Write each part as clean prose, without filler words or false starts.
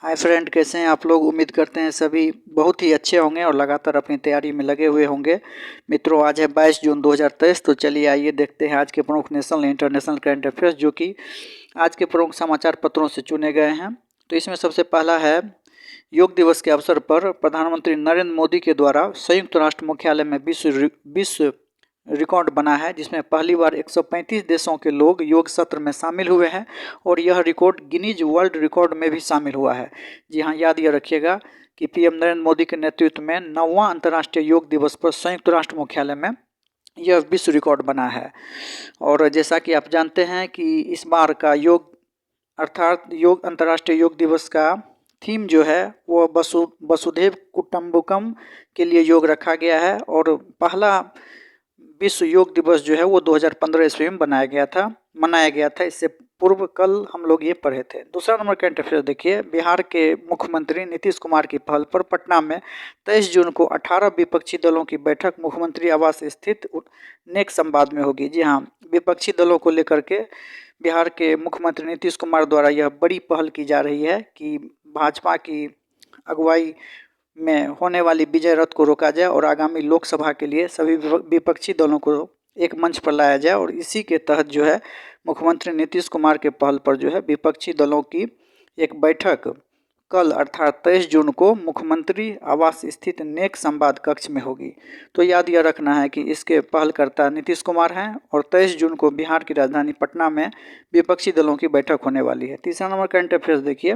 Hi friend, कैसे हैं आप लोग। उम्मीद करते हैं सभी बहुत ही अच्छे होंगे और लगातार अपनी तैयारी में लगे हुए होंगे। मित्रों, आज है 22 जून 2023। तो चलिए आइए देखते हैं आज के प्रमुख नेशनल इंटरनेशनल करंट अफेयर्स जो कि आज के प्रमुख समाचार पत्रों से चुने गए हैं। तो इसमें सबसे पहला है, योग दिवस के अवसर पर प्रधानमंत्री नरेंद्र मोदी के द्वारा संयुक्त राष्ट्र मुख्यालय में विश्व रिकॉर्ड बना है, जिसमें पहली बार 135 देशों के लोग योग सत्र में शामिल हुए हैं और यह रिकॉर्ड गिनीज वर्ल्ड रिकॉर्ड में भी शामिल हुआ है। जी हाँ, याद यह रखिएगा कि पीएम नरेंद्र मोदी के नेतृत्व में 9वां अंतर्राष्ट्रीय योग दिवस पर संयुक्त राष्ट्र मुख्यालय में यह विश्व रिकॉर्ड बना है। और जैसा कि आप जानते हैं कि इस बार का योग अर्थात योग अंतर्राष्ट्रीय योग दिवस का थीम जो है वो वसुधैव कुटुंबकम के लिए योग रखा गया है। और पहला विश्व योग दिवस जो है वो 2015 ईस्वी में मनाया गया था। इससे पूर्व कल हम लोग ये पढ़े थे। दूसरा नंबर करंट अफेयर देखिए, बिहार के मुख्यमंत्री नीतीश कुमार की पहल पर पटना में 23 जून को 18 विपक्षी दलों की बैठक मुख्यमंत्री आवास स्थित नेक संवाद में होगी। जी हाँ, विपक्षी दलों को लेकर के बिहार के मुख्यमंत्री नीतीश कुमार द्वारा यह बड़ी पहल की जा रही है कि भाजपा की अगुवाई में होने वाली विजय रथ को रोका जाए और आगामी लोकसभा के लिए सभी विपक्षी दलों को एक मंच पर लाया जाए। और इसी के तहत जो है मुख्यमंत्री नीतीश कुमार के पहल पर जो है विपक्षी दलों की एक बैठक कल अर्थात 23 जून को मुख्यमंत्री आवास स्थित नेक संवाद कक्ष में होगी। तो याद यह रखना है कि इसके पहलकर्ता नीतीश कुमार हैं और 23 जून को बिहार की राजधानी पटना में विपक्षी दलों की बैठक होने वाली है। तीसरा नंबर करंट अफेयर्स देखिए,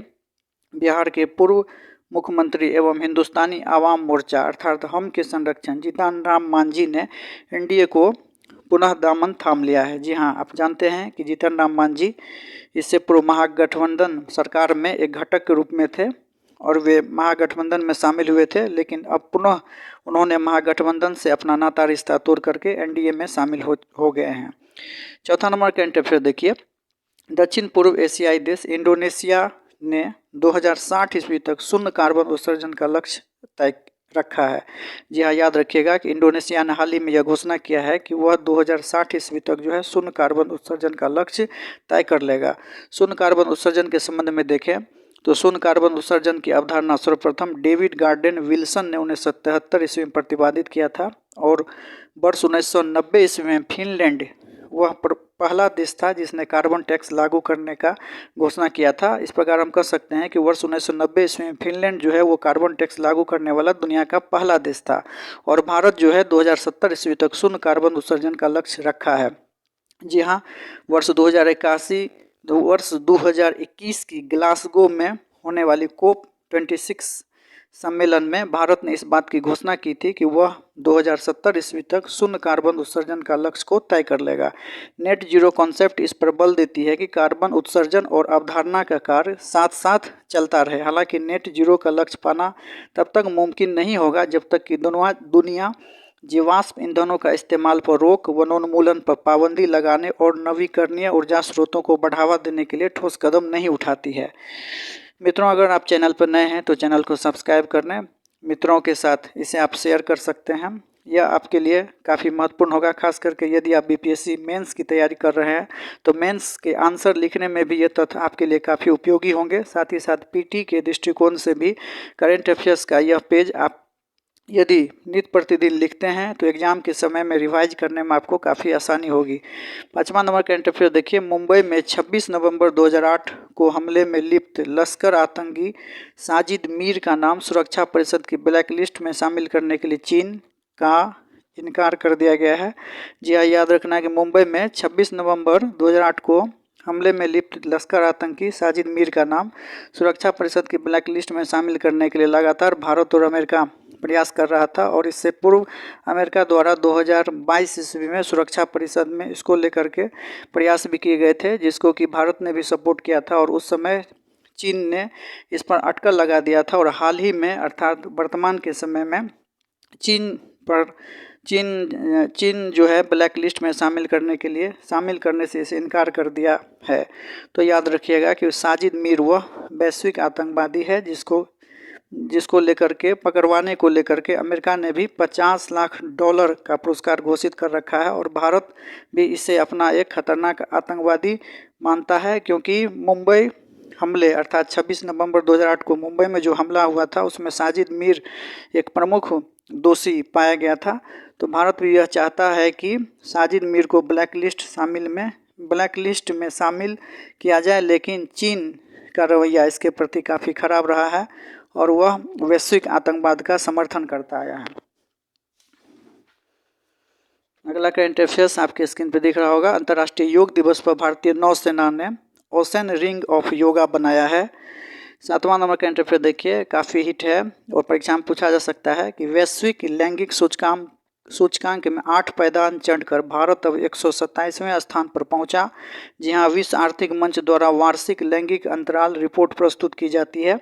बिहार के पूर्व मुख्यमंत्री एवं हिंदुस्तानी आवाम मोर्चा अर्थात हम के संरक्षण जीतन राम मांझी ने एनडीए को पुनः दामन थाम लिया है। जी हाँ, आप जानते हैं कि जीतन राम मांझी इससे पूर्व महागठबंधन सरकार में एक घटक के रूप में थे और वे महागठबंधन में शामिल हुए थे, लेकिन अब पुनः उन्होंने महागठबंधन से अपना नाता रिश्ता तोड़ करके एनडीए में शामिल हो गए हैं। चौथा नंबर करंट अफेयर देखिए, दक्षिण पूर्व एशियाई देश इंडोनेशिया ने 2060 ईस्वी तक शून्य कार्बन उत्सर्जन का लक्ष्य तय रखा है। जी हाँ, याद रखिएगा कि इंडोनेशिया ने हाल ही में यह घोषणा किया है कि वह 2060 ईस्वी तक जो है शून्य कार्बन उत्सर्जन का लक्ष्य तय कर लेगा। शून्य कार्बन उत्सर्जन के संबंध में देखें तो शून्य कार्बन उत्सर्जन की अवधारणा सर्वप्रथम डेविड गार्डेन विल्सन ने 1973 ईस्वी में प्रतिपादित किया था और वर्ष 1990 ईस्वी में फिनलैंड वह पहला देश था जिसने कार्बन टैक्स लागू करने का घोषणा किया था। इस प्रकार हम कह सकते हैं कि वर्ष 1990 ईस्वी में फिनलैंड जो है वो कार्बन टैक्स लागू करने वाला दुनिया का पहला देश था और भारत जो है 2070 ईस्वी तक शून्य कार्बन उत्सर्जन का लक्ष्य रखा है। जी हाँ, वर्ष 2021 की ग्लासगो में होने वाली COP26 सम्मेलन में भारत ने इस बात की घोषणा की थी कि वह 2070 ईस्वी तक शून्य कार्बन उत्सर्जन का लक्ष्य को तय कर लेगा। नेट जीरो कॉन्सेप्ट इस पर बल देती है कि कार्बन उत्सर्जन और अवधारणा का कार्य साथ साथ चलता रहे। हालांकि नेट जीरो का लक्ष्य पाना तब तक मुमकिन नहीं होगा जब तक कि दुनिया जीवाश्म ईंधनों का इस्तेमाल पर रोक, वनोन्मूलन पर पाबंदी लगाने और नवीकरणीय ऊर्जा स्रोतों को बढ़ावा देने के लिए ठोस कदम नहीं उठाती है। मित्रों, अगर आप चैनल पर नए हैं तो चैनल को सब्सक्राइब कर लें। मित्रों के साथ इसे आप शेयर कर सकते हैं। यह आपके लिए काफ़ी महत्वपूर्ण होगा, खास करके यदि आप बीपीएससी मेंस की तैयारी कर रहे हैं तो मेंस के आंसर लिखने में भी ये तथ्य आपके लिए काफ़ी उपयोगी होंगे। साथ ही साथ पीटी के दृष्टिकोण से भी करेंट अफेयर्स का यह पेज आप यदि नित्य प्रतिदिन लिखते हैं तो एग्जाम के समय में रिवाइज करने में आपको काफ़ी आसानी होगी। पाँचवा नंबर करंट अफेयर देखिए, मुंबई में 26 नवंबर 2008 को हमले में लिप्त लश्कर आतंकी साजिद मीर का नाम सुरक्षा परिषद की ब्लैक लिस्ट में शामिल करने के लिए चीन का इनकार कर दिया गया है। जी हाँ, याद रखना है कि मुंबई में 26 नवंबर 2008 को हमले में लिप्त लश्कर आतंकी साजिद मीर का नाम सुरक्षा परिषद की ब्लैक लिस्ट में शामिल करने के लिए लगातार भारत और अमेरिका प्रयास कर रहा था और इससे पूर्व अमेरिका द्वारा 2022 ईस्वी में सुरक्षा परिषद में इसको लेकर के प्रयास भी किए गए थे, जिसको कि भारत ने भी सपोर्ट किया था और उस समय चीन ने इस पर अटकल लगा दिया था। और हाल ही में अर्थात वर्तमान के समय में चीन जो है ब्लैक लिस्ट में शामिल करने से इसे इनकार कर दिया है। तो याद रखिएगा कि साजिद मीर वह वैश्विक आतंकवादी है जिसको लेकर के पकड़वाने को लेकर के अमेरिका ने भी $50 लाख का पुरस्कार घोषित कर रखा है और भारत भी इसे अपना एक खतरनाक आतंकवादी मानता है, क्योंकि मुंबई हमले अर्थात 26 नवंबर 2008 को मुंबई में जो हमला हुआ था उसमें साजिद मीर एक प्रमुख दोषी पाया गया था। तो भारत भी यह चाहता है कि साजिद मीर को ब्लैक लिस्ट में शामिल किया जाए, लेकिन चीन का रवैया इसके प्रति काफ़ी खराब रहा है और वह वैश्विक आतंकवाद का समर्थन करता आया है। अगला करंट अफेयर्स आपके स्क्रीन पर दिख रहा होगा। अंतर्राष्ट्रीय योग दिवस पर भारतीय नौसेना ने ओशन रिंग ऑफ योगा बनाया है। 7वां नंबर करंट अफेयर देखिए, काफ़ी हिट है और परीक्षा में पूछा जा सकता है कि वैश्विक लैंगिक सूचकांक में 8 पायदान चढ़कर भारत अब 127वें स्थान पर पहुंचा। जी हाँ, विश्व आर्थिक मंच द्वारा वार्षिक लैंगिक अंतराल रिपोर्ट प्रस्तुत की जाती है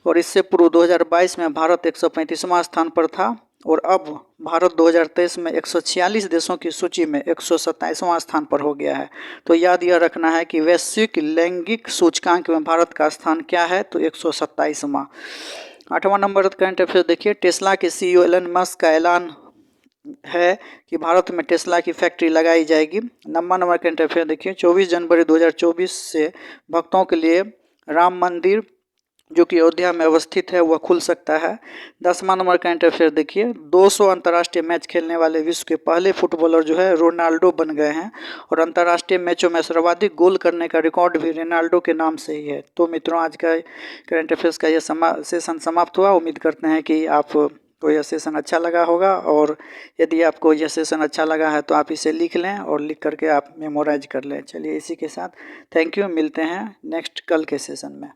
और इससे पूर्व 2022 में भारत 135वां स्थान पर था और अब भारत 2023 में 146 देशों की सूची में 127वां स्थान पर हो गया है। तो याद यह रखना है कि वैश्विक लैंगिक सूचकांक में भारत का स्थान क्या है, तो 127वां। 8वां नंबर करंट अफेयर देखिए, टेस्ला के CEO एलन मस्क का ऐलान है कि भारत में टेस्ला की फैक्ट्री लगाई जाएगी। 9वां नंबर करंट अफेयर देखिए, 24 जनवरी 2024 से भक्तों के लिए राम मंदिर जो कि अयोध्या में अवस्थित है वह खुल सकता है। 10वां नंबर करंट अफेयर देखिए, 200 अंतर्राष्ट्रीय मैच खेलने वाले विश्व के पहले फुटबॉलर जो है रोनाल्डो बन गए हैं और अंतर्राष्ट्रीय मैचों में सर्वाधिक गोल करने का रिकॉर्ड भी रोनाल्डो के नाम से ही है। तो मित्रों, आज का करंट अफेयर्स का यह सेशन समाप्त हुआ। उम्मीद करते हैं कि आपको यह सेशन अच्छा लगा होगा और यदि आपको यह सेशन अच्छा लगा है तो आप इसे लिख लें और लिख करके आप मेमोराइज कर लें। चलिए इसी के साथ थैंक यू, मिलते हैं नेक्स्ट कल के सेशन में।